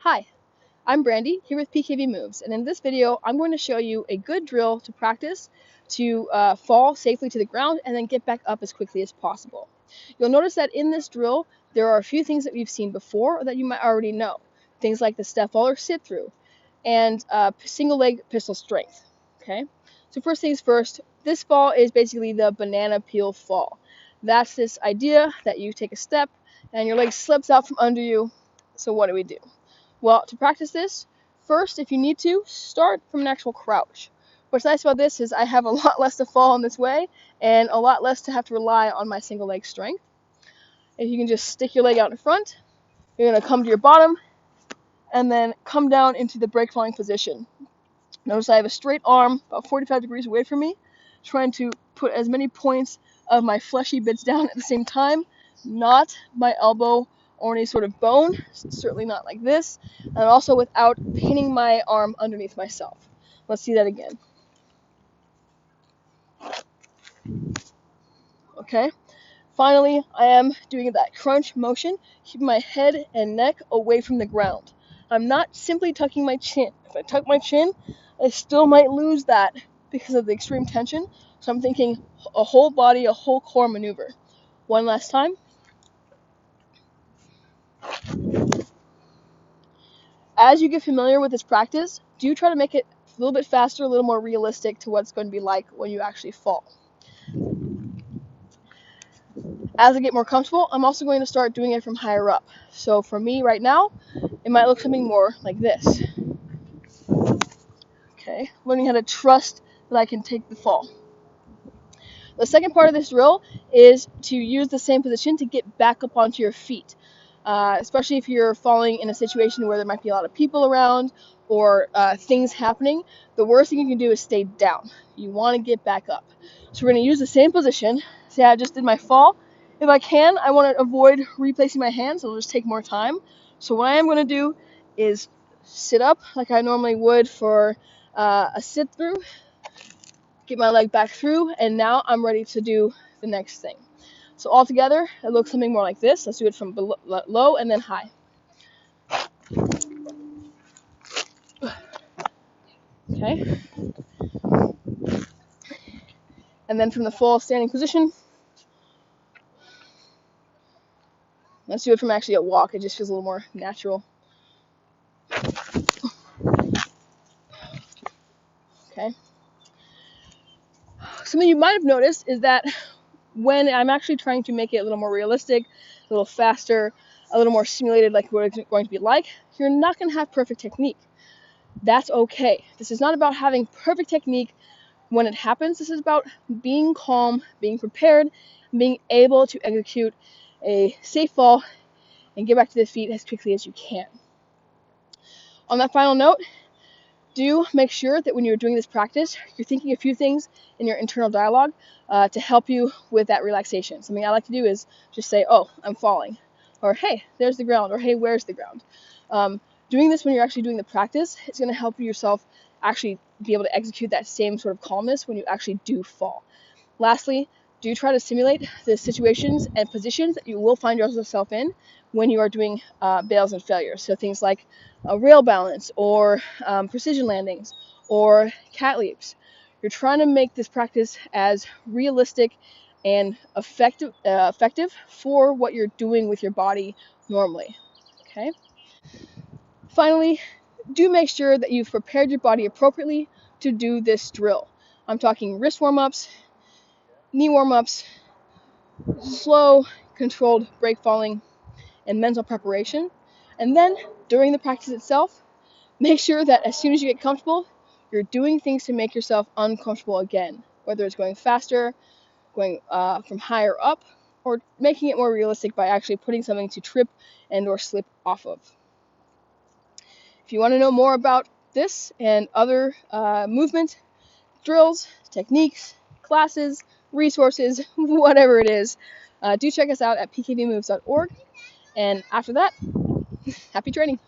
Hi, I'm Brandy here with PKV Moves, and in this video I'm going to show you a good drill to practice to fall safely to the ground and then get back up as quickly as possible. You'll notice that in this drill there are a few things that we've seen before or that you might already know. Things like the step fall or sit through and single leg pistol strength. Okay, so first things first, this fall is basically the banana peel fall. That's this idea that you take a step and your leg slips out from under you. So what do? Well, to practice this, first, if you need to, start from an actual crouch. What's nice about this is I have a lot less to fall in this way and a lot less to have to rely on my single leg strength. If you can just stick your leg out in front, you're going to come to your bottom and then come down into the break falling position. Notice I have a straight arm about 45 degrees away from me, trying to put as many points of my fleshy bits down at the same time, not my elbow or any sort of bone, certainly not like this, and also without pinning my arm underneath myself. Let's see that again. Okay. Finally, I am doing that crunch motion, keeping my head and neck away from the ground. I'm not simply tucking my chin. If I tuck my chin, I still might lose that because of the extreme tension. So I'm thinking a whole body, a whole core maneuver. One last time. As you get familiar with this practice, do try to make it a little bit faster, a little more realistic to what it's going to be like when you actually fall. As I get more comfortable, I'm also going to start doing it from higher up. So for me right now, it might look something more like this. Okay, learning how to trust that I can take the fall. The second part of this drill is to use the same position to get back up onto your feet, especially if you're falling in a situation where there might be a lot of people around or things happening. The worst thing you can do is stay down. You want to get back up. So we're going to use the same position. See how I just did my fall? If I can, I want to avoid replacing my hands, so it'll just take more time. So what I am going to do is sit up like I normally would for a sit through, get my leg back through, and now I'm ready to do the next thing. So all together, it looks something more like this. Let's do it from below, low and then high. Okay. And then from the full standing position, let's do it from actually a walk. It just feels a little more natural. Okay. Something you might have noticed is that when I'm actually trying to make it a little more realistic, a little faster, a little more simulated like what it's going to be like, you're not going to have perfect technique. That's okay. This is not about having perfect technique when it happens. This is about being calm, being prepared, being able to execute a safe fall and get back to the feet as quickly as you can. On that final note, do make sure that when you're doing this practice, you're thinking a few things in your internal dialogue to help you with that relaxation. Something I like to do is just say, oh, I'm falling, or hey, there's the ground, or hey, where's the ground? Doing this when you're actually doing the practice, it's going to help yourself actually be able to execute that same sort of calmness when you actually do fall. Lastly, do try to simulate the situations and positions that you will find yourself in when you are doing bails and failures. So things like rail balance or precision landings or cat leaps. You're trying to make this practice as realistic and effective for what you're doing with your body normally. Okay. Finally, do make sure that you've prepared your body appropriately to do this drill. I'm talking wrist warm-ups, knee warm-ups, slow, controlled break falling, and mental preparation. And then, during the practice itself, make sure that as soon as you get comfortable, you're doing things to make yourself uncomfortable again, whether it's going faster, going from higher up, or making it more realistic by actually putting something to trip and or slip off of. If you want to know more about this and other movement drills, techniques, classes, resources, whatever it is, do check us out at pkvmoves.org. And after that, happy training.